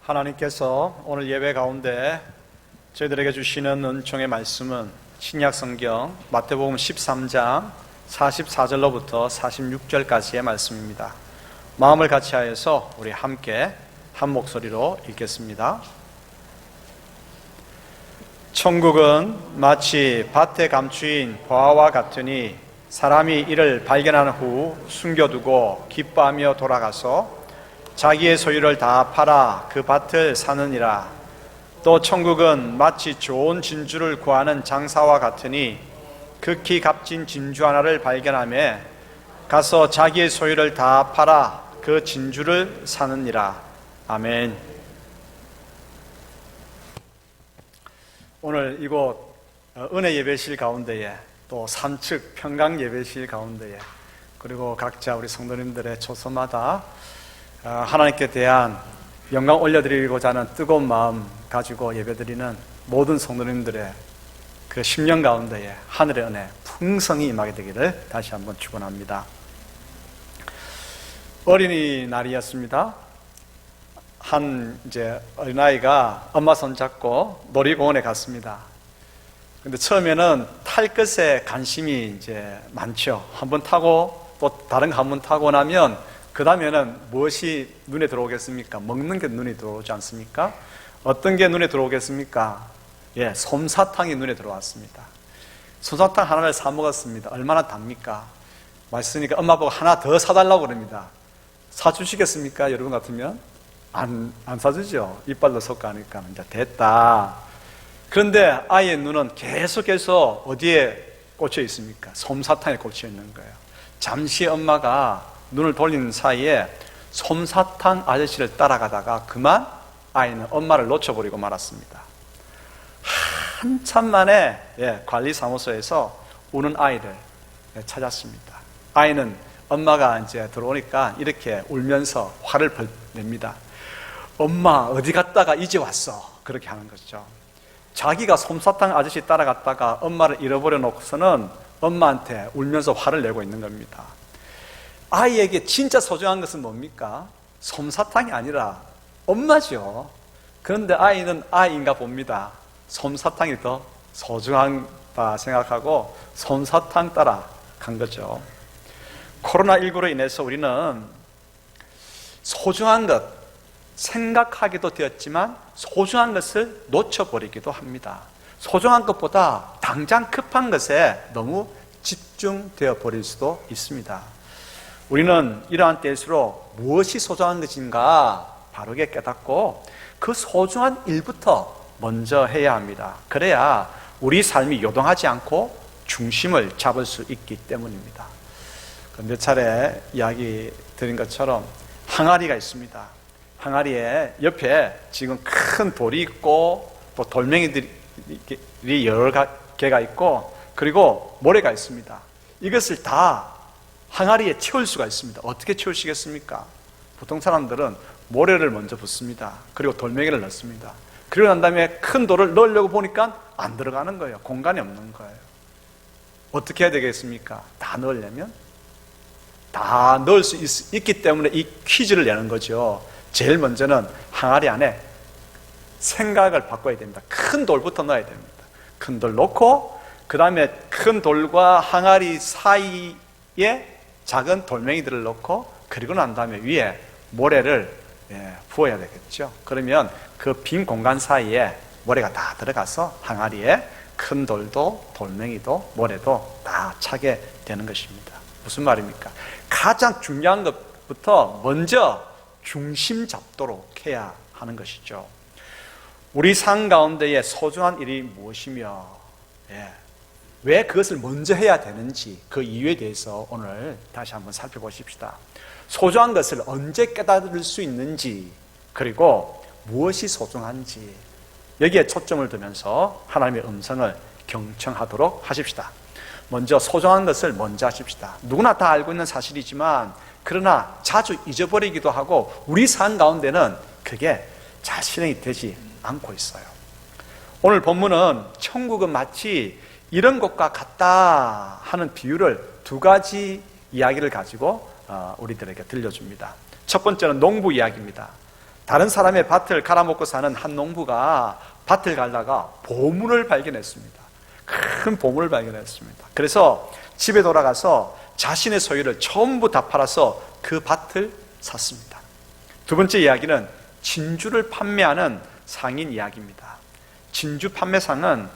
하나님께서 오늘 예배 가운데 저희들에게 주시는 은총의 말씀은 신약성경 마태복음 13장 44절로부터 46절까지의 말씀입니다. 마음을 같이 하여서 우리 함께 한 목소리로 읽겠습니다. 천국은 마치 밭에 감추인 보화와 같으니 사람이 이를 발견한 후 숨겨두고 기뻐하며 돌아가서 자기의 소유를 다 팔아 그 밭을 사느니라. 또 천국은 마치 좋은 진주를 구하는 장사와 같으니 극히 값진 진주 하나를 발견하며 가서 자기의 소유를 다 팔아 그 진주를 사느니라. 아멘. 오늘 이곳 은혜 예배실 가운데에 또 삼측 평강 예배실 가운데에 그리고 각자 우리 성도님들의 초소마다 하나님께 대한 영광 올려드리고자 하는 뜨거운 마음 가지고 예배드리는 모든 성도님들의 그 심령 가운데에 하늘의 은혜 풍성히 임하게 되기를 다시 한번 축원합니다. 어린이날이었습니다. 한 어린아이가 엄마 손 잡고 놀이공원에 갔습니다. 근데 처음에는 탈 것에 관심이 많죠. 한번 타고 또 다른 거 한번 타고 나면 그 다음에는 무엇이 눈에 들어오겠습니까? 먹는 게 눈에 들어오지 않습니까? 어떤 게 눈에 들어오겠습니까? 솜사탕이 눈에 들어왔습니다. 솜사탕 하나를 사 먹었습니다. 얼마나 답니까? 맛있으니까 엄마 보고 하나 더 사달라고 그럽니다. 사주시겠습니까? 여러분 같으면? 안 사주죠. 이빨로 섞으니까 이제 됐다. 그런데 아이의 눈은 계속해서 어디에 꽂혀 있습니까? 솜사탕에 꽂혀 있는 거예요. 잠시 엄마가 눈을 돌리는 사이에 솜사탕 아저씨를 따라가다가 그만 아이는 엄마를 놓쳐버리고 말았습니다. 한참 만에 관리사무소에서 우는 아이를 찾았습니다. 아이는 엄마가 이제 들어오니까 이렇게 울면서 화를 냅니다. 엄마 어디 갔다가 이제 왔어. 그렇게 하는 거죠. 자기가 솜사탕 아저씨 따라갔다가 엄마를 잃어버려 놓고서는 엄마한테 울면서 화를 내고 있는 겁니다. 아이에게 진짜 소중한 것은 뭡니까? 솜사탕이 아니라 엄마죠. 그런데 아이는 아이인가 봅니다. 솜사탕이 더 소중하다 생각하고 솜사탕 따라 간 거죠. 코로나19로 인해서 우리는 소중한 것 생각하기도 되었지만 소중한 것을 놓쳐버리기도 합니다. 소중한 것보다 당장 급한 것에 너무 집중되어 버릴 수도 있습니다. 우리는 이러한 때일수록 무엇이 소중한 것인가 바르게 깨닫고 그 소중한 일부터 먼저 해야 합니다. 그래야 우리 삶이 요동하지 않고 중심을 잡을 수 있기 때문입니다. 몇 차례 이야기 드린 것처럼 항아리가 있습니다. 항아리에 옆에 지금 큰 돌이 있고 또 돌멩이들이 여러 개가 있고 그리고 모래가 있습니다. 이것을 다 항아리에 채울 수가 있습니다. 어떻게 채우시겠습니까? 보통 사람들은 모래를 먼저 붓습니다. 그리고 돌멩이를 넣습니다. 그리고 난 다음에 큰 돌을 넣으려고 보니까 안 들어가는 거예요. 공간이 없는 거예요. 어떻게 해야 되겠습니까? 다 넣으려면? 다 넣을 수 있기 때문에 이 퀴즈를 내는 거죠. 제일 먼저는 항아리 안에 생각을 바꿔야 됩니다. 큰 돌부터 넣어야 됩니다. 큰 돌 넣고 그 다음에 큰 돌과 항아리 사이에 작은 돌멩이들을 넣고 그리고 난 다음에 위에 모래를 부어야 되겠죠. 그러면 그 빈 공간 사이에 모래가 다 들어가서 항아리에 큰 돌도 돌멩이도 모래도 다 차게 되는 것입니다. 무슨 말입니까? 가장 중요한 것부터 먼저 중심 잡도록 해야 하는 것이죠. 우리 삶 가운데의 소중한 일이 무엇이며 왜 그것을 먼저 해야 되는지 그 이유에 대해서 오늘 다시 한번 살펴보십시다. 소중한 것을 언제 깨달을 수 있는지 그리고 무엇이 소중한지 여기에 초점을 두면서 하나님의 음성을 경청하도록 하십시다. 먼저 소중한 것을 먼저 하십시다. 누구나 다 알고 있는 사실이지만 그러나 자주 잊어버리기도 하고 우리 삶 가운데는 그게 잘 실행이 되지 않고 있어요. 오늘 본문은 천국은 마치 이런 것과 같다 하는 비유를 두 가지 이야기를 가지고 우리들에게 들려줍니다. 첫 번째는 농부 이야기입니다. 다른 사람의 밭을 갈아먹고 사는 한 농부가 밭을 갈다가 보물을 발견했습니다. 큰 보물을 발견했습니다. 그래서 집에 돌아가서 자신의 소유를 전부 다 팔아서 그 밭을 샀습니다. 두 번째 이야기는 진주를 판매하는 상인 이야기입니다. 진주 판매상은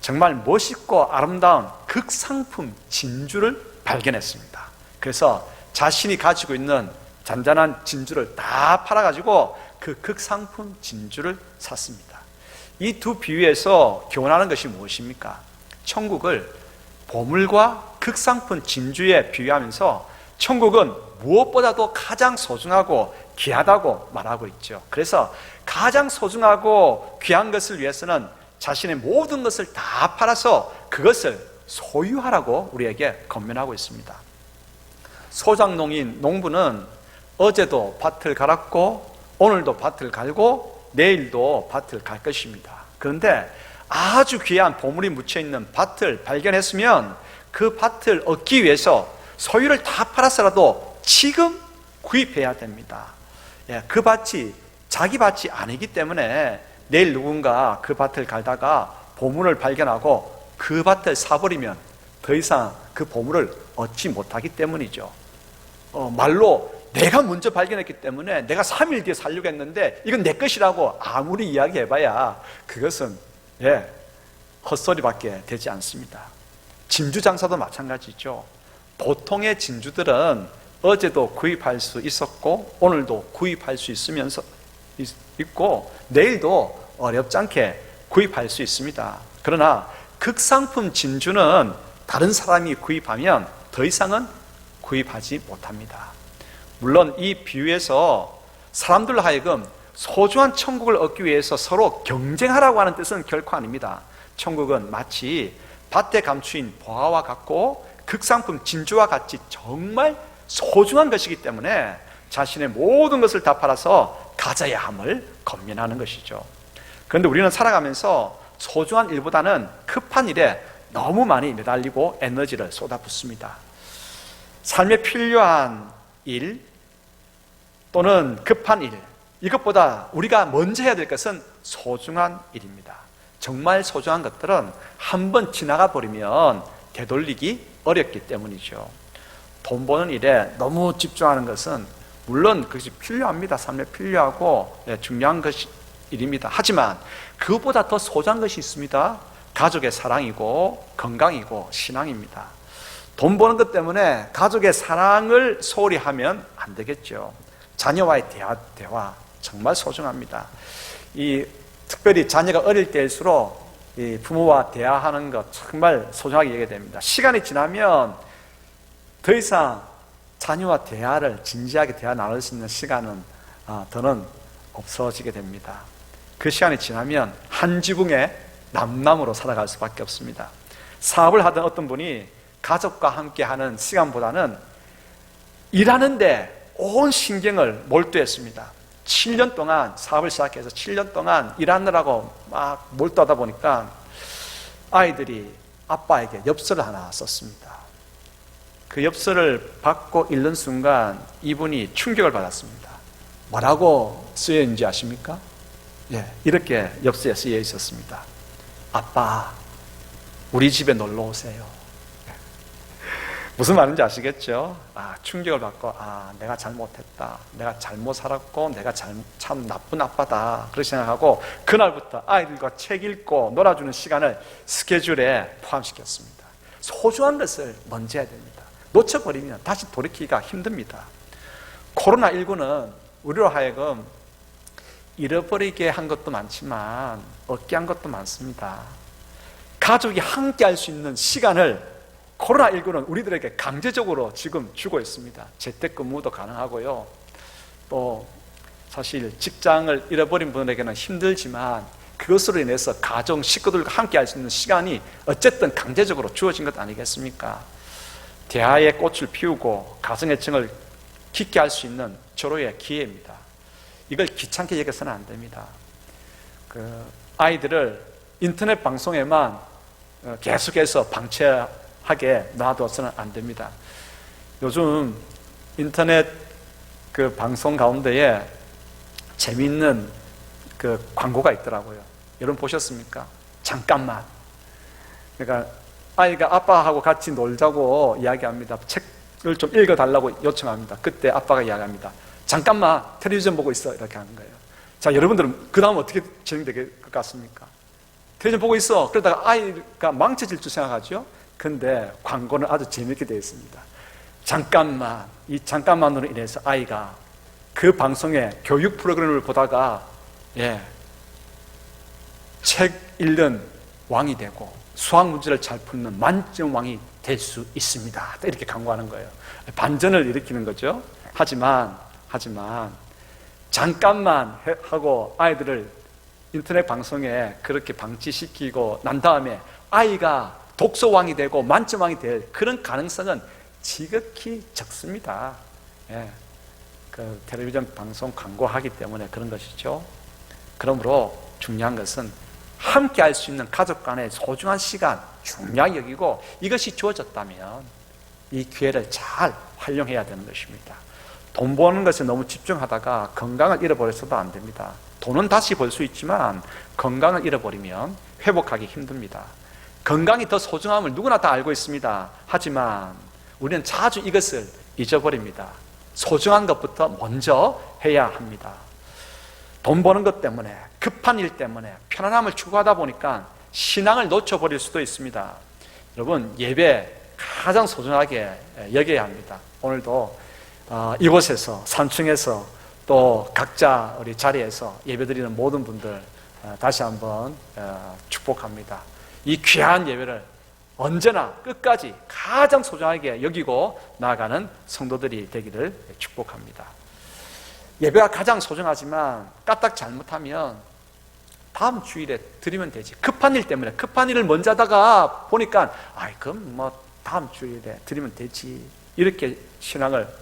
정말 멋있고 아름다운 극상품 진주를 발견했습니다. 그래서 자신이 가지고 있는 잔잔한 진주를 다 팔아가지고 그 극상품 진주를 샀습니다. 이 두 비유에서 교훈하는 것이 무엇입니까? 천국을 보물과 극상품 진주에 비유하면서 천국은 무엇보다도 가장 소중하고 귀하다고 말하고 있죠. 그래서 가장 소중하고 귀한 것을 위해서는 자신의 모든 것을 다 팔아서 그것을 소유하라고 우리에게 권면하고 있습니다. 소작농인 농부는 어제도 밭을 갈았고 오늘도 밭을 갈고 내일도 밭을 갈 것입니다. 그런데 아주 귀한 보물이 묻혀있는 밭을 발견했으면 그 밭을 얻기 위해서 소유를 다 팔아서라도 지금 구입해야 됩니다. 그 밭이 자기 밭이 아니기 때문에 내일 누군가 그 밭을 갈다가 보물을 발견하고 그 밭을 사버리면 더 이상 그 보물을 얻지 못하기 때문이죠. 말로 내가 먼저 발견했기 때문에 내가 3일 뒤에 살려고 했는데 이건 내 것이라고 아무리 이야기해봐야 그것은 헛소리밖에 되지 않습니다. 진주 장사도 마찬가지죠. 보통의 진주들은 어제도 구입할 수 있었고 오늘도 구입할 수 있고 내일도 어렵지 않게 구입할 수 있습니다. 그러나 극상품 진주는 다른 사람이 구입하면 더 이상은 구입하지 못합니다. 물론 이 비유에서 사람들로 하여금 소중한 천국을 얻기 위해서 서로 경쟁하라고 하는 뜻은 결코 아닙니다. 천국은 마치 밭에 감추인 보화와 같고 극상품 진주와 같이 정말 소중한 것이기 때문에 자신의 모든 것을 다 팔아서 가져야 함을 권면하는 것이죠. 그런데 우리는 살아가면서 소중한 일보다는 급한 일에 너무 많이 매달리고 에너지를 쏟아붓습니다. 삶에 필요한 일 또는 급한 일, 이것보다 우리가 먼저 해야 될 것은 소중한 일입니다. 정말 소중한 것들은 한번 지나가 버리면 되돌리기 어렵기 때문이죠. 돈 버는 일에 너무 집중하는 것은 물론 그것이 필요합니다. 삶에 필요하고 중요한 것이 일입니다. 하지만 그것보다 더 소중한 것이 있습니다. 가족의 사랑이고 건강이고 신앙입니다. 돈 버는 것 때문에 가족의 사랑을 소홀히 하면 안 되겠죠. 자녀와의 대화 정말 소중합니다. 특별히 자녀가 어릴 때일수록 부모와 대화하는 것 정말 소중하게 얘기가 됩니다. 시간이 지나면 더 이상 자녀와 진지하게 대화 나눌 수 있는 시간은 더는 없어지게 됩니다. 그 시간이 지나면 한 지붕에 남남으로 살아갈 수밖에 없습니다. 사업을 하던 어떤 분이 가족과 함께 하는 시간보다는 일하는데 온 신경을 몰두했습니다. 7년 동안 사업을 시작해서 7년 동안 일하느라고 막 몰두하다 보니까 아이들이 아빠에게 엽서를 하나 썼습니다. 그 엽서를 받고 읽는 순간 이분이 충격을 받았습니다. 뭐라고 쓰여 있는지 아십니까? 이렇게 엽서에 쓰여 있었습니다. 아빠, 우리 집에 놀러 오세요. 무슨 말인지 아시겠죠? 충격을 받고 내가 잘못했다, 내가 잘못 살았고 내가 참 나쁜 아빠다 그렇게 생각하고 그날부터 아이들과 책 읽고 놀아주는 시간을 스케줄에 포함시켰습니다. 소중한 것을 먼저 해야 됩니다. 놓쳐버리면 다시 돌이키기가 힘듭니다. 코로나19는 우리로 하여금 잃어버리게 한 것도 많지만 얻게 한 것도 많습니다. 가족이 함께 할 수 있는 시간을 코로나19는 우리들에게 강제적으로 지금 주고 있습니다. 재택근무도 가능하고요. 또 사실 직장을 잃어버린 분에게는 힘들지만 그것으로 인해서 가정, 식구들과 함께 할 수 있는 시간이 어쨌든 강제적으로 주어진 것 아니겠습니까? 대화의 꽃을 피우고 가정애정을 깊게 할 수 있는 절호의 기회입니다. 이걸 귀찮게 여겨서는 안 됩니다. 아이들을 인터넷 방송에만 계속해서 방치하게 놔둬서는 안 됩니다. 요즘 인터넷 방송 가운데에 재미있는 그 광고가 있더라고요. 여러분 보셨습니까? 잠깐만. 그러니까 아이가 아빠하고 같이 놀자고 이야기합니다. 책을 좀 읽어달라고 요청합니다. 그때 아빠가 이야기합니다. 잠깐만 텔레비전 보고 있어. 이렇게 하는 거예요. 자, 여러분들은 그 다음 어떻게 진행될 것 같습니까? 텔레비전 보고 있어. 그러다가 아이가 망쳐질 줄 생각하죠? 근데 광고는 아주 재미있게 되어 있습니다. 잠깐만, 이 잠깐만으로 인해서 아이가 그 방송의 교육 프로그램을 보다가 책 읽는 왕이 되고 수학 문제를 잘 풀는 만점 왕이 될 수 있습니다. 이렇게 광고하는 거예요. 반전을 일으키는 거죠. 하지만 잠깐만 하고 아이들을 인터넷 방송에 그렇게 방치시키고 난 다음에 아이가 독서왕이 되고 만점왕이 될 그런 가능성은 지극히 적습니다. 그 텔레비전 방송 광고하기 때문에 그런 것이죠. 그러므로 중요한 것은 함께 할 수 있는 가족 간의 소중한 시간 중요하게 여기고 이것이 주어졌다면 이 기회를 잘 활용해야 되는 것입니다. 돈 버는 것에 너무 집중하다가 건강을 잃어버려서도 안 됩니다. 돈은 다시 벌 수 있지만 건강을 잃어버리면 회복하기 힘듭니다. 건강이 더 소중함을 누구나 다 알고 있습니다. 하지만 우리는 자주 이것을 잊어버립니다. 소중한 것부터 먼저 해야 합니다. 돈 버는 것 때문에, 급한 일 때문에 편안함을 추구하다 보니까 신앙을 놓쳐버릴 수도 있습니다. 여러분, 예배 가장 소중하게 여겨야 합니다. 오늘도 이곳에서 산층에서 또 각자 우리 자리에서 예배드리는 모든 분들 다시 한번 축복합니다. 이 귀한 예배를 언제나 끝까지 가장 소중하게 여기고 나아가는 성도들이 되기를 축복합니다. 예배가 가장 소중하지만 까딱 잘못하면 다음 주일에 드리면 되지. 급한 일 때문에 급한 일을 먼저 하다가 보니까 그럼 뭐 다음 주일에 드리면 되지. 이렇게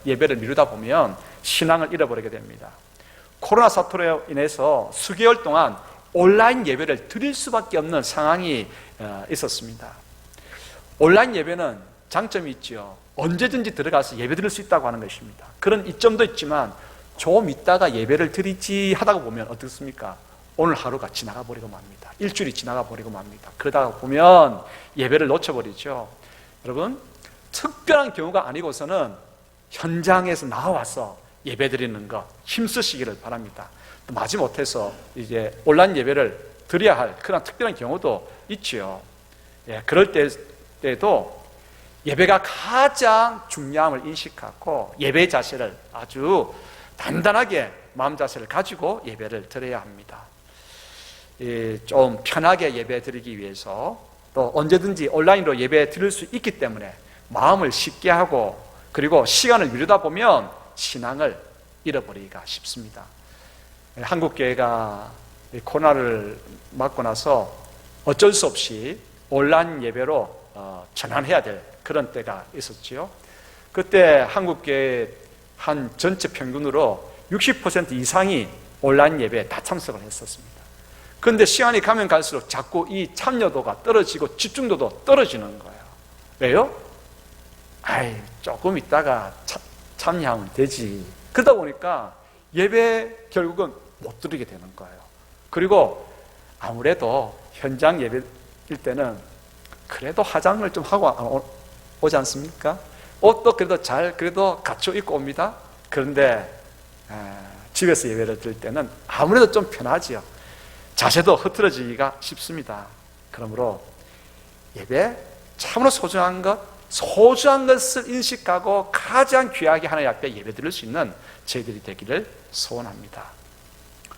예배를 미루다 보면 신앙을 잃어버리게 됩니다. 코로나 사태로 인해서 수개월 동안 온라인 예배를 드릴 수밖에 없는 상황이 있었습니다. 온라인 예배는 장점이 있죠. 언제든지 들어가서 예배 드릴 수 있다고 하는 것입니다. 그런 이점도 있지만 좀 있다가 예배를 드리지 하다가 보면 어떻습니까? 오늘 하루가 지나가 버리고 맙니다. 일주일이 지나가 버리고 맙니다. 그러다가 보면 예배를 놓쳐버리죠. 여러분, 특별한 경우가 아니고서는 현장에서 나와서 예배 드리는 것 힘쓰시기를 바랍니다. 또 마지못해서 이제 온라인 예배를 드려야 할 그런 특별한 경우도 있지요. 그럴 때도 예배가 가장 중요함을 인식하고 예배 자세를 아주 단단하게 마음 자세를 가지고 예배를 드려야 합니다. 좀 편하게 예배 드리기 위해서 또 언제든지 온라인으로 예배 드릴 수 있기 때문에 마음을 쉽게 하고 그리고 시간을 미루다 보면 신앙을 잃어버리기가 쉽습니다. 한국교회가 코로나를 맞고 나서 어쩔 수 없이 온라인 예배로 전환해야 될 그런 때가 있었지요. 그때 한국교회 한 전체 평균으로 60% 이상이 온라인 예배에 다 참석을 했었습니다. 그런데 시간이 가면 갈수록 자꾸 이 참여도가 떨어지고 집중도도 떨어지는 거예요. 왜요? 조금 있다가 참여하면 되지. 그러다 보니까 예배 결국은 못 드리게 되는 거예요. 그리고 아무래도 현장 예배일 때는 그래도 화장을 좀 하고 오지 않습니까? 옷도 그래도 갖춰 입고 옵니다. 그런데 집에서 예배를 드릴 때는 아무래도 좀 편하지요. 자세도 흐트러지기가 쉽습니다. 그러므로 예배 참으로 소중한 것을 인식하고 가장 귀하게 하나님 앞에 예배 드릴 수 있는 저희들이 되기를 소원합니다.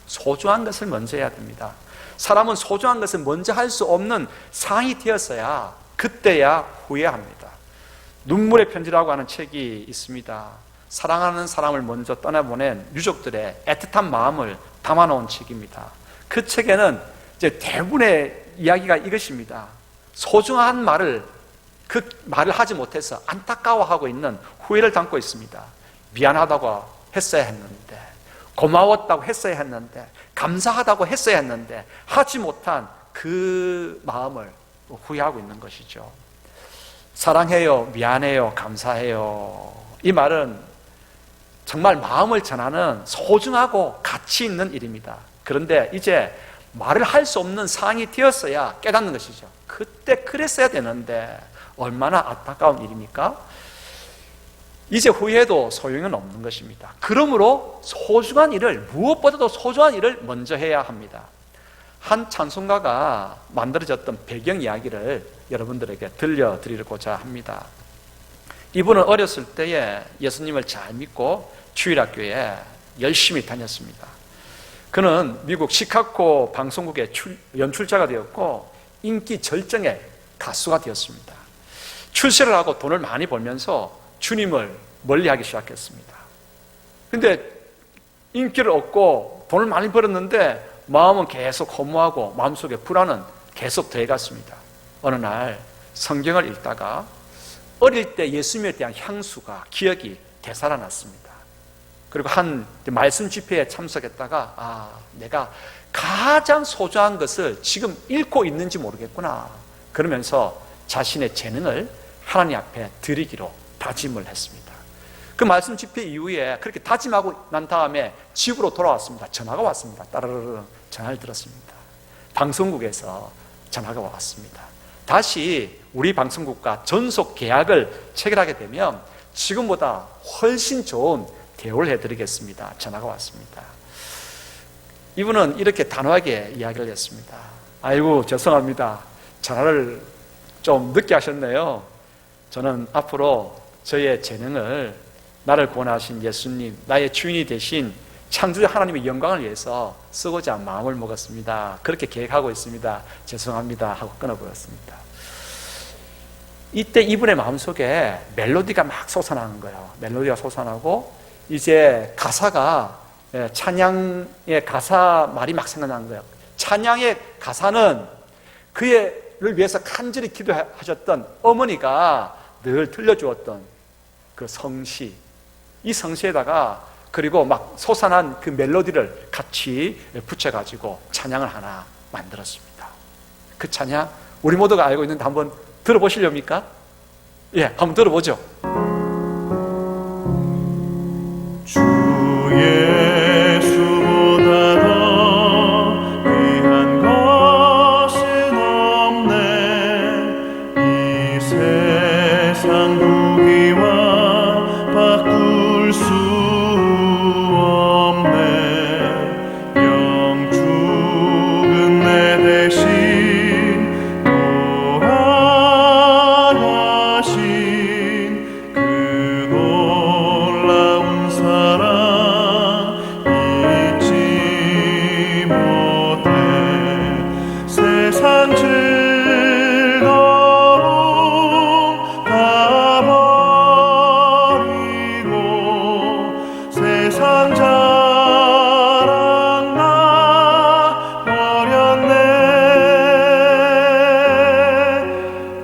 소중한 것을 먼저 해야 됩니다. 사람은 소중한 것을 먼저 할 수 없는 상황이 되었어야 그때야 후회합니다. 눈물의 편지라고 하는 책이 있습니다. 사랑하는 사람을 먼저 떠나보낸 유족들의 애틋한 마음을 담아놓은 책입니다. 그 책에는 이제 대부분의 이야기가 이것입니다. 소중한 그 말을 하지 못해서 안타까워하고 있는 후회를 담고 있습니다. 미안하다고 했어야 했는데, 고마웠다고 했어야 했는데, 감사하다고 했어야 했는데 하지 못한 그 마음을 후회하고 있는 것이죠. 사랑해요, 미안해요, 감사해요. 이 말은 정말 마음을 전하는 소중하고 가치 있는 일입니다. 그런데 이제 말을 할 수 없는 상황이 되었어야 깨닫는 것이죠. 그때 그랬어야 되는데 얼마나 안타까운 일입니까? 이제 후회해도 소용은 없는 것입니다. 그러므로 소중한 일을, 무엇보다도 소중한 일을 먼저 해야 합니다. 한 찬송가가 만들어졌던 배경 이야기를 여러분들에게 들려드리고자 합니다. 이분은 어렸을 때에 예수님을 잘 믿고 주일학교에 열심히 다녔습니다. 그는 미국 시카고 방송국의 연출자가 되었고 인기 절정의 가수가 되었습니다. 출세를 하고 돈을 많이 벌면서 주님을 멀리하기 시작했습니다. 그런데 인기를 얻고 돈을 많이 벌었는데 마음은 계속 허무하고 마음속에 불안은 계속 더해갔습니다. 어느 날 성경을 읽다가 어릴 때 예수님에 대한 향수가, 기억이 되살아났습니다. 그리고 한 말씀 집회에 참석했다가 내가 가장 소중한 것을 지금 잃고 있는지 모르겠구나, 그러면서 자신의 재능을 하나님 앞에 드리기로 다짐을 했습니다. 그 말씀 집회 이후에 그렇게 다짐하고 난 다음에 집으로 돌아왔습니다. 전화가 왔습니다. 따르르 전화를 들었습니다. 방송국에서 전화가 왔습니다. 다시 우리 방송국과 전속 계약을 체결하게 되면 지금보다 훨씬 좋은 대우를 해드리겠습니다. 전화가 왔습니다. 이분은 이렇게 단호하게 이야기를 했습니다. 아이고, 죄송합니다. 전화를 좀 늦게 하셨네요. 저는 앞으로 저의 재능을 나를 구원하신 예수님, 나의 주인이 되신 창조주 하나님의 영광을 위해서 쓰고자 마음을 먹었습니다. 그렇게 계획하고 있습니다. 죄송합니다 하고 끊어버렸습니다. 이때 이분의 마음속에 멜로디가 막 솟아나는 거예요. 멜로디가 솟아나고 이제 가사가, 찬양의 가사 말이 막 생각나는 거예요. 찬양의 가사는 그를 위해서 간절히 기도하셨던 어머니가 늘 들려주었던 그 성시, 이 성시에다가 그리고 막 솟아난 그 멜로디를 같이 붙여가지고 찬양을 하나 만들었습니다. 그 찬양 우리 모두가 알고 있는데 한번 들어보시렵니까? 예, 한번 들어보죠. 주 예수보다 더 귀한 것은 없네. 이 세상 무기와 바꿀 수 없네. 영 죽은 내 대신 돌아가신 그 놀라운 사랑 잊지 못해. 세상 즐거움 다 버리고 세상 자랑 나 버렸네.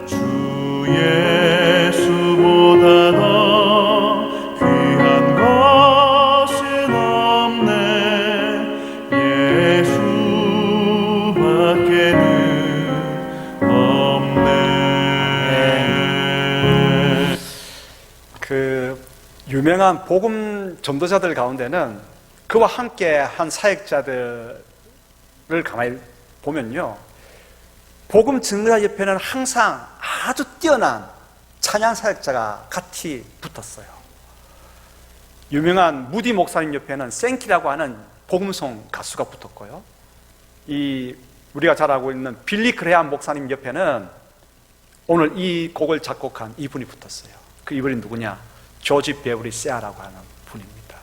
주 예수보다 더 귀한 것은 없네. 예수밖에는 없네. 그 유명한 복음 전도자들 가운데는 그와 함께 한 사역자들을 가만히 보면요, 복음 증거자 옆에는 항상 아주 뛰어난 찬양 사역자가 같이 붙었어요. 유명한 무디 목사님 옆에는 생키라고 하는 복음송 가수가 붙었고요, 이 우리가 잘 알고 있는 빌리 그레암 목사님 옆에는 오늘 이 곡을 작곡한 이분이 붙었어요. 그 이분이 누구냐? 조지 베브리 세아라고 하는 분입니다.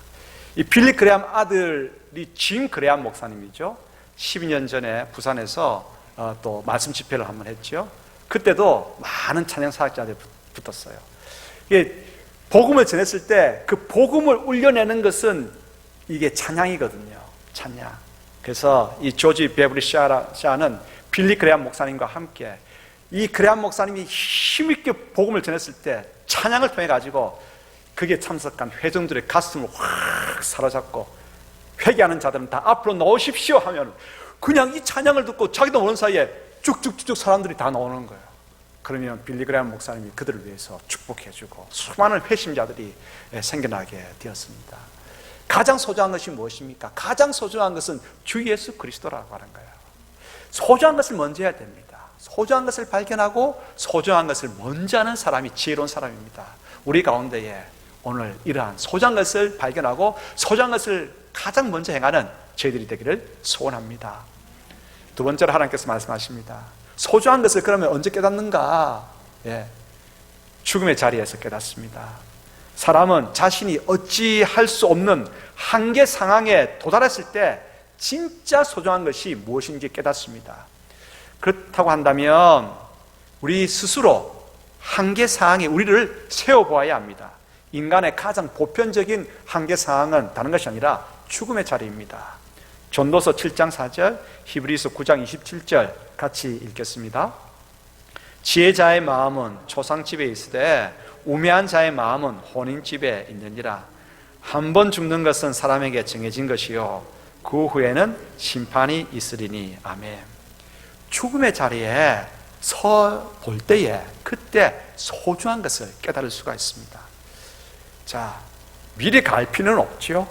이 빌리 그레암 아들이 짐 그레암 목사님이죠. 12년 전에 부산에서 또 말씀 집회를 한번 했죠. 그때도 많은 찬양 사역자들이 붙었어요. 이게 복음을 전했을 때 그 복음을 울려내는 것은 이게 찬양이거든요. 찬양. 그래서 이 조지 베브리 세아는 빌리 그레암 목사님과 함께 이 그레암 목사님이 힘있게 복음을 전했을 때 찬양을 통해 가지고 그게 참석한 회중들의 가슴을 확 사로잡고 회개하는 자들은 다 앞으로 나오십시오 하면 그냥 이 찬양을 듣고 자기도 모르는 사이에 쭉쭉쭉쭉 사람들이 다 나오는 거예요. 그러면 빌리그레함 목사님이 그들을 위해서 축복해주고 수많은 회심자들이 생겨나게 되었습니다. 가장 소중한 것이 무엇입니까? 가장 소중한 것은 주 예수 그리스도라고 하는 거예요. 소중한 것을 먼저 해야 됩니다. 소중한 것을 발견하고 소중한 것을 먼저 하는 사람이 지혜로운 사람입니다. 우리 가운데에 오늘 이러한 소중한 것을 발견하고 소중한 것을 가장 먼저 행하는 저희들이 되기를 소원합니다. 두 번째로 하나님께서 말씀하십니다. 소중한 것을 그러면 언제 깨닫는가? 죽음의 자리에서 깨닫습니다. 사람은 자신이 어찌할 수 없는 한계 상황에 도달했을 때 진짜 소중한 것이 무엇인지 깨닫습니다. 그렇다고 한다면 우리 스스로 한계 상황에 우리를 세워보아야 합니다. 인간의 가장 보편적인 한계 상황은 다른 것이 아니라 죽음의 자리입니다. 전도서 7장 4절, 히브리서 9장 27절 같이 읽겠습니다. 지혜자의 마음은 초상집에 있으되 우매한 자의 마음은 혼인집에 있느니라. 한 번 죽는 것은 사람에게 정해진 것이요 그 후에는 심판이 있으리니. 아멘. 죽음의 자리에 서 볼 때에 그때 소중한 것을 깨달을 수가 있습니다. 자, 미리 갈 필요는 없죠.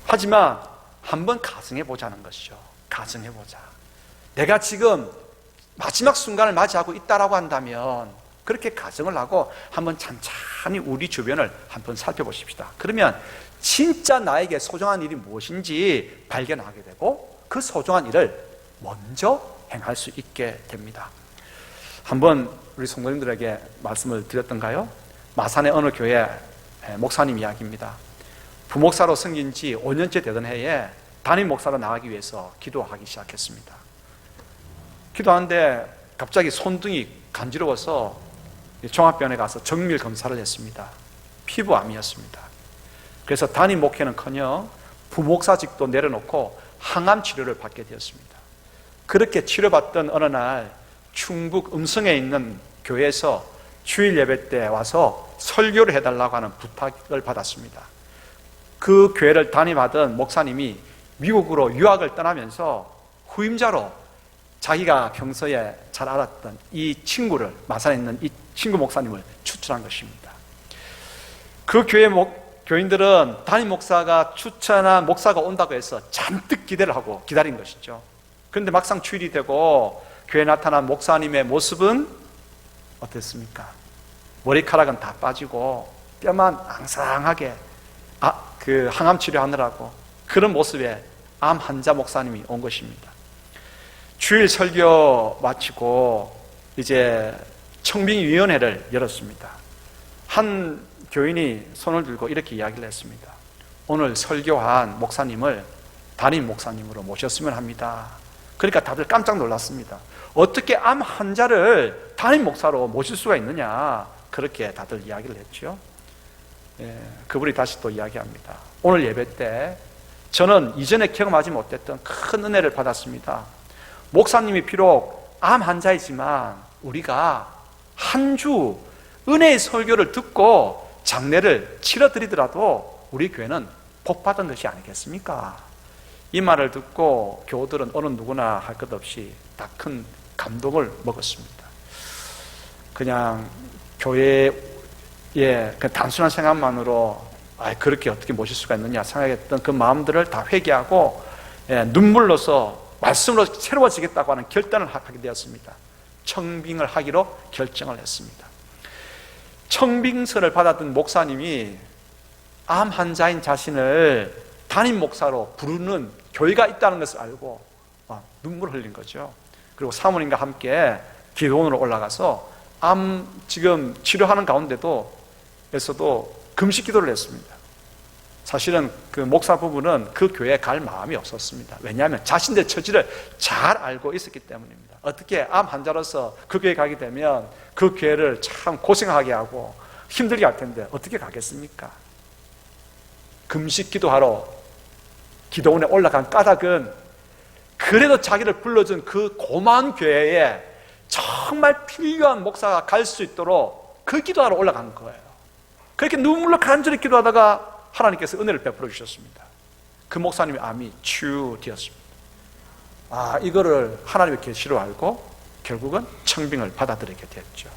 하지만 한번 가정해 보자는 것이죠. 가정해 보자. 내가 지금 마지막 순간을 맞이하고 있다라고 한다면 그렇게 가정을 하고 한번 찬찬히 우리 주변을 한번 살펴보십시다. 그러면 진짜 나에게 소중한 일이 무엇인지 발견하게 되고 그 소중한 일을 먼저 행할 수 있게 됩니다. 한번 우리 성도님들에게 말씀을 드렸던가요? 마산의 어느 교회 목사님 이야기입니다. 부목사로 섬긴 지 5년째 되던 해에 담임 목사로 나가기 위해서 기도하기 시작했습니다. 기도하는데 갑자기 손등이 간지러워서 종합병원에 가서 정밀 검사를 했습니다. 피부암이었습니다. 그래서 담임 목회는커녕 부목사직도 내려놓고 항암 치료를 받게 되었습니다. 그렇게 치료받던 어느 날 충북 음성에 있는 교회에서 주일 예배 때 와서 설교를 해달라고 하는 부탁을 받았습니다. 그 교회를 담임하던 목사님이 미국으로 유학을 떠나면서 후임자로 자기가 평소에 잘 알았던 이 친구를, 마산에 있는 이 친구 목사님을 추천한 것입니다. 그 교회 교인들은 담임 목사가 추천한 목사가 온다고 해서 잔뜩 기대를 하고 기다린 것이죠. 그런데 막상 주일이 되고 교회에 나타난 목사님의 모습은 어땠습니까? 머리카락은 다 빠지고 뼈만 앙상하게 그 항암 치료하느라고 그런 모습에 암 환자 목사님이 온 것입니다. 주일 설교 마치고 이제 청빙위원회를 열었습니다. 한 교인이 손을 들고 이렇게 이야기를 했습니다. 오늘 설교한 목사님을 담임 목사님으로 모셨으면 합니다. 그러니까 다들 깜짝 놀랐습니다. 어떻게 암 환자를 담임 목사로 모실 수가 있느냐, 그렇게 다들 이야기를 했죠. 그분이 다시 또 이야기합니다. 오늘 예배 때 저는 이전에 경험하지 못했던 큰 은혜를 받았습니다. 목사님이 비록 암 환자이지만 우리가 한 주 은혜의 설교를 듣고 장례를 치러드리더라도 우리 교회는 복받은 것이 아니겠습니까? 이 말을 듣고 교우들은 어느 누구나 할 것 없이 다 큰 감동을 먹었습니다. 그냥 교회의 그 단순한 생각만으로 그렇게 어떻게 모실 수가 있느냐 생각했던 그 마음들을 다 회개하고 눈물로서 말씀으로 새로워지겠다고 하는 결단을 하게 되었습니다. 청빙을 하기로 결정을 했습니다. 청빙서를 받았던 목사님이 암 환자인 자신을 담임 목사로 부르는 교회가 있다는 것을 알고 눈물을 흘린 거죠. 그리고 사모님과 함께 기도원으로 올라가서 암 지금 치료하는 가운데도 에서도 금식 기도를 했습니다. 사실은 그 목사 부부는 그 교회에 갈 마음이 없었습니다. 왜냐하면 자신들의 처지를 잘 알고 있었기 때문입니다. 어떻게 암 환자로서 그 교회에 가게 되면 그 교회를 참 고생하게 하고 힘들게 할 텐데 어떻게 가겠습니까? 금식 기도하러 기도원에 올라간 까닭은 그래도 자기를 불러준 그 고마운 교회에 정말 필요한 목사가 갈 수 있도록 그 기도하러 올라간 거예요. 그렇게 눈물로 간절히 기도하다가 하나님께서 은혜를 베풀어 주셨습니다. 그 목사님의 암이 치유되었습니다. 이거를 하나님의 계시로 알고 결국은 청빙을 받아들이게 됐죠.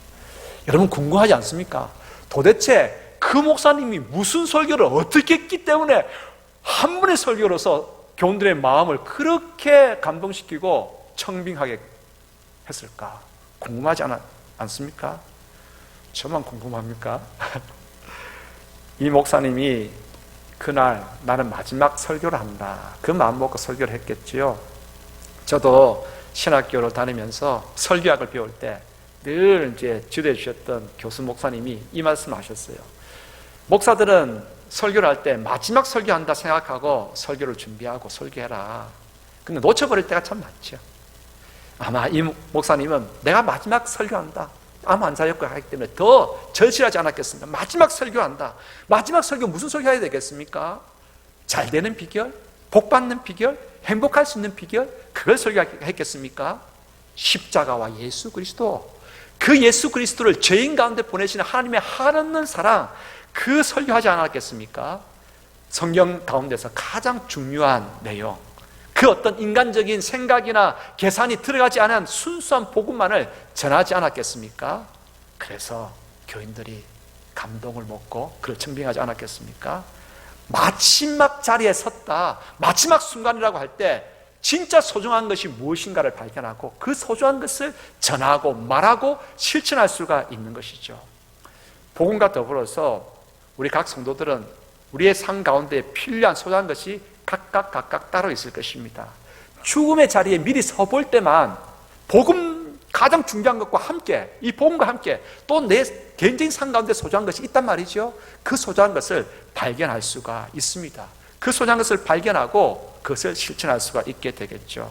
여러분 궁금하지 않습니까? 도대체 그 목사님이 무슨 설교를 어떻게 했기 때문에 한 분의 설교로서 교인들의 마음을 그렇게 감동시키고 청빙하게 했을까? 궁금하지 않습니까? 저만 궁금합니까? 이 목사님이 그날 나는 마지막 설교를 한다, 그 마음 먹고 설교를 했겠지요. 저도 신학교를 다니면서 설교학을 배울 때 늘 이제 지도해 주셨던 교수 목사님이 이 말씀을 하셨어요. 목사들은 설교를 할 때 마지막 설교한다 생각하고 설교를 준비하고 설교해라. 근데 놓쳐버릴 때가 참 많죠. 아마 이 목사님은 내가 마지막 설교한다, 아무 안 자였고 하기 때문에 더 절실하지 않았겠습니까? 마지막 설교한다. 마지막 설교 무슨 설교 해야 되겠습니까? 잘 되는 비결? 복 받는 비결? 행복할 수 있는 비결? 그걸 설교했겠습니까? 십자가와 예수 그리스도, 그 예수 그리스도를 죄인 가운데 보내시는 하나님의 한없는 사랑, 그 설교하지 않았겠습니까? 성경 가운데서 가장 중요한 내용, 그 어떤 인간적인 생각이나 계산이 들어가지 않은 순수한 복음만을 전하지 않았겠습니까? 그래서 교인들이 감동을 먹고 그를 청빙하지 않았겠습니까? 마지막 자리에 섰다, 마지막 순간이라고 할 때 진짜 소중한 것이 무엇인가를 발견하고 그 소중한 것을 전하고 말하고 실천할 수가 있는 것이죠. 복음과 더불어서 우리 각 성도들은 우리의 삶 가운데 필요한 소중한 것이 각각 따로 있을 것입니다. 죽음의 자리에 미리 서볼 때만 복음, 가장 중요한 것과 함께, 이 복음과 함께 또 내 개인적인 삶 가운데 소중한 것이 있단 말이죠. 그 소중한 것을 발견할 수가 있습니다. 그 소중한 것을 발견하고 그것을 실천할 수가 있게 되겠죠.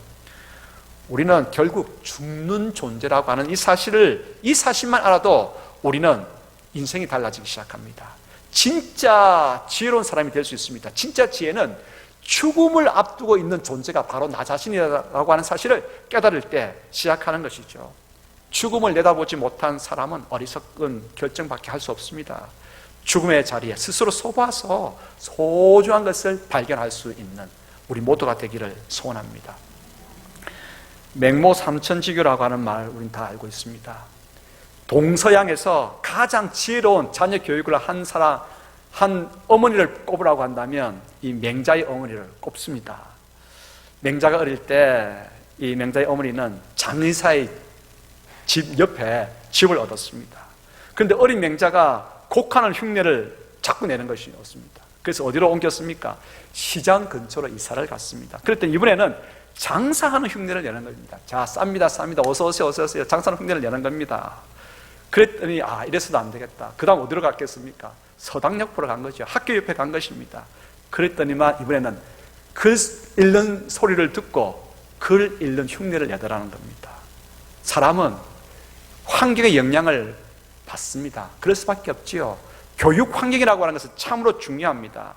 우리는 결국 죽는 존재라고 하는 이 사실만 알아도 우리는 인생이 달라지기 시작합니다. 진짜 지혜로운 사람이 될 수 있습니다. 진짜 지혜는 죽음을 앞두고 있는 존재가 바로 나 자신이라고 하는 사실을 깨달을 때 시작하는 것이죠. 죽음을 내다보지 못한 사람은 어리석은 결정밖에 할 수 없습니다. 죽음의 자리에 스스로 서봐서 소중한 것을 발견할 수 있는 우리 모두가 되기를 소원합니다. 맹모 삼천지교라고 하는 말 우리는 다 알고 있습니다. 동서양에서 가장 지혜로운 자녀 교육을 한 어머니를 꼽으라고 한다면 이 맹자의 어머니를 꼽습니다. 맹자가 어릴 때 이 맹자의 어머니는 장의사의 집 옆에 집을 얻었습니다. 그런데 어린 맹자가 곡하는 흉내를 자꾸 내는 것이었습니다. 그래서 어디로 옮겼습니까? 시장 근처로 이사를 갔습니다. 그랬더니 이번에는 장사하는 흉내를 내는 겁니다. 자, 쌉니다. 어서 오세요. 장사하는 흉내를 내는 겁니다. 그랬더니 이래서도 안 되겠다. 그 다음 어디로 갔겠습니까? 서당역으로 간 거죠. 학교 옆에 간 것입니다. 그랬더니만 이번에는 글 읽는 소리를 듣고 글 읽는 흉내를 내더라는 겁니다. 사람은 환경의 영향을 받습니다. 그럴 수밖에 없지요. 교육 환경이라고 하는 것은 참으로 중요합니다.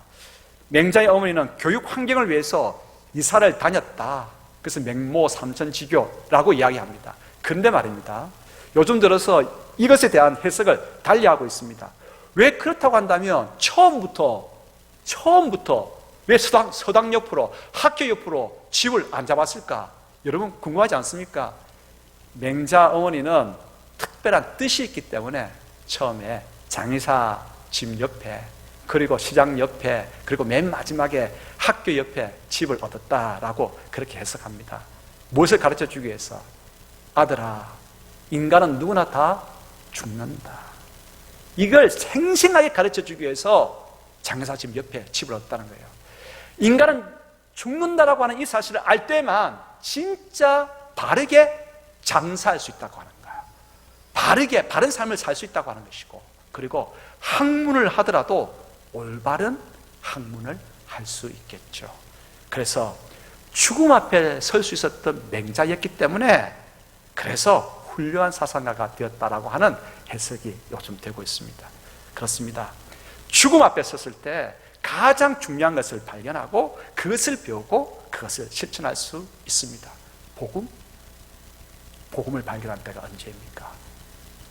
맹자의 어머니는 교육 환경을 위해서 이사를 다녔다. 그래서 맹모 삼천지교라고 이야기합니다. 그런데 말입니다, 요즘 들어서 이것에 대한 해석을 달리하고 있습니다. 왜 그렇다고 한다면 처음부터 왜 서당 옆으로, 학교 옆으로 집을 안 잡았을까? 여러분 궁금하지 않습니까? 맹자 어머니는 특별한 뜻이 있기 때문에 처음에 장의사 집 옆에, 그리고 시장 옆에, 그리고 맨 마지막에 학교 옆에 집을 얻었다라고 그렇게 해석합니다. 무엇을 가르쳐 주기 위해서? 아들아, 인간은 누구나 다 죽는다. 이걸 생생하게 가르쳐 주기 위해서 장의사 집 옆에 집을 얻었다는 거예요. 인간은 죽는다라고 하는 이 사실을 알 때만 진짜 바르게 장사할 수 있다고 하는 거예요. 바른 삶을 살 수 있다고 하는 것이고, 그리고 학문을 하더라도 올바른 학문을 할 수 있겠죠. 그래서 죽음 앞에 설 수 있었던 맹자였기 때문에 그래서 훌륭한 사상가가 되었다라고 하는 해석이 요즘 되고 있습니다. 그렇습니다. 죽음 앞에 섰을 때 가장 중요한 것을 발견하고 그것을 배우고 그것을 실천할 수 있습니다. 복음을 발견할 때가 언제입니까?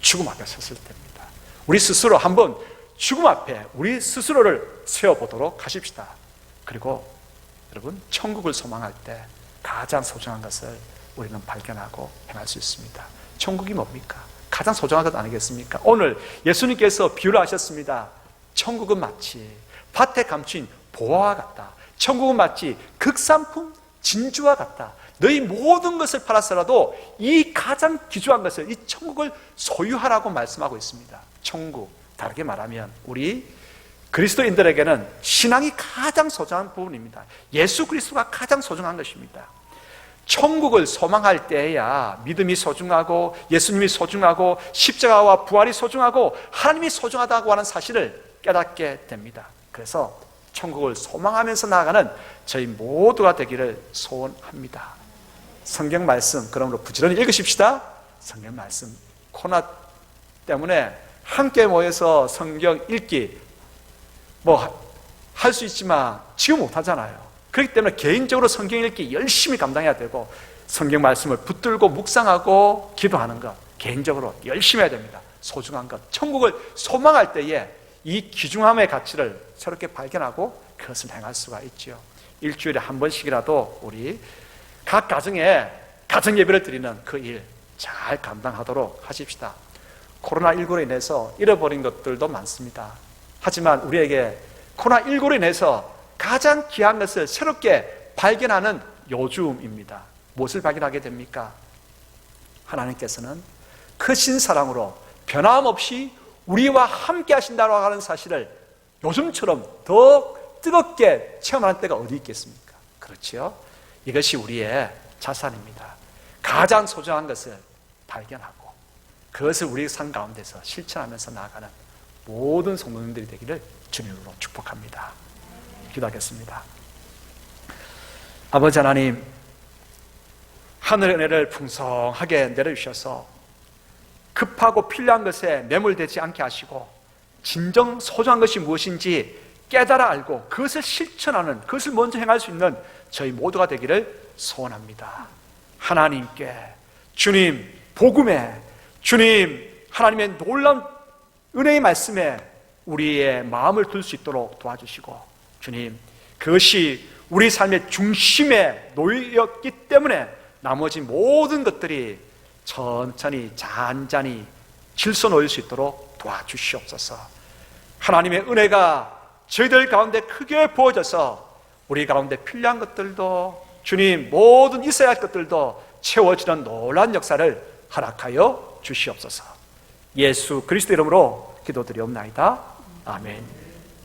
죽음 앞에 섰을 때입니다. 우리 스스로 한번 죽음 앞에 우리 스스로를 세워보도록 하십시다. 그리고 여러분, 천국을 소망할 때 가장 소중한 것을 우리는 발견하고 행할 수 있습니다. 천국이 뭡니까? 가장 소중한 것 아니겠습니까? 오늘 예수님께서 비유를 하셨습니다. 천국은 마치 밭에 감춘 보화와 같다. 천국은 마치 극산품 진주와 같다. 너희 모든 것을 팔아서라도 이 가장 귀중한 것을, 이 천국을 소유하라고 말씀하고 있습니다. 천국, 다르게 말하면 우리 그리스도인들에게는 신앙이 가장 소중한 부분입니다. 예수 그리스도가 가장 소중한 것입니다. 천국을 소망할 때야 믿음이 소중하고 예수님이 소중하고 십자가와 부활이 소중하고 하나님이 소중하다고 하는 사실을 깨닫게 됩니다. 그래서 천국을 소망하면서 나아가는 저희 모두가 되기를 소원합니다. 성경 말씀 그러므로 부지런히 읽으십시다. 성경 말씀 코로나 때문에 함께 모여서 성경 읽기 할 수 있지만 지금 못하잖아요. 그렇기 때문에 개인적으로 성경 읽기 열심히 감당해야 되고 성경 말씀을 붙들고 묵상하고 기도하는 것 개인적으로 열심히 해야 됩니다. 소중한 것, 천국을 소망할 때에 이 귀중함의 가치를 새롭게 발견하고 그것을 행할 수가 있죠. 일주일에 한 번씩이라도 우리 각 가정에 가정 예배를 드리는 그 일 잘 감당하도록 하십시다. 코로나19로 인해서 잃어버린 것들도 많습니다. 하지만 우리에게 코로나19로 인해서 가장 귀한 것을 새롭게 발견하는 요즘입니다. 무엇을 발견하게 됩니까? 하나님께서는 크신 사랑으로 변함없이 우리와 함께 하신다고 하는 사실을 요즘처럼 더 뜨겁게 체험하는 때가 어디 있겠습니까? 그렇지요? 이것이 우리의 자산입니다. 가장 소중한 것을 발견하고 그것을 우리 삶 가운데서 실천하면서 나아가는 모든 성도님들이 되기를 주님으로 축복합니다. 기도하겠습니다. 아버지 하나님, 하늘의 은혜를 풍성하게 내려주셔서 급하고 필요한 것에 매몰되지 않게 하시고 진정 소중한 것이 무엇인지 깨달아 알고 그것을 실천하는, 그것을 먼저 행할 수 있는 저희 모두가 되기를 소원합니다. 하나님께, 주님 복음에, 주님 하나님의 놀라운 은혜의 말씀에 우리의 마음을 둘 수 있도록 도와주시고, 주님 그것이 우리 삶의 중심에 놓였기 때문에 나머지 모든 것들이 천천히 잔잔히 질서 놓일 수 있도록 도와주시옵소서. 하나님의 은혜가 저희들 가운데 크게 부어져서 우리 가운데 필요한 것들도, 주님 모든 있어야 할 것들도 채워지는 놀라운 역사를 허락하여 주시옵소서. 예수 그리스도 이름으로 기도드리옵나이다. 아멘.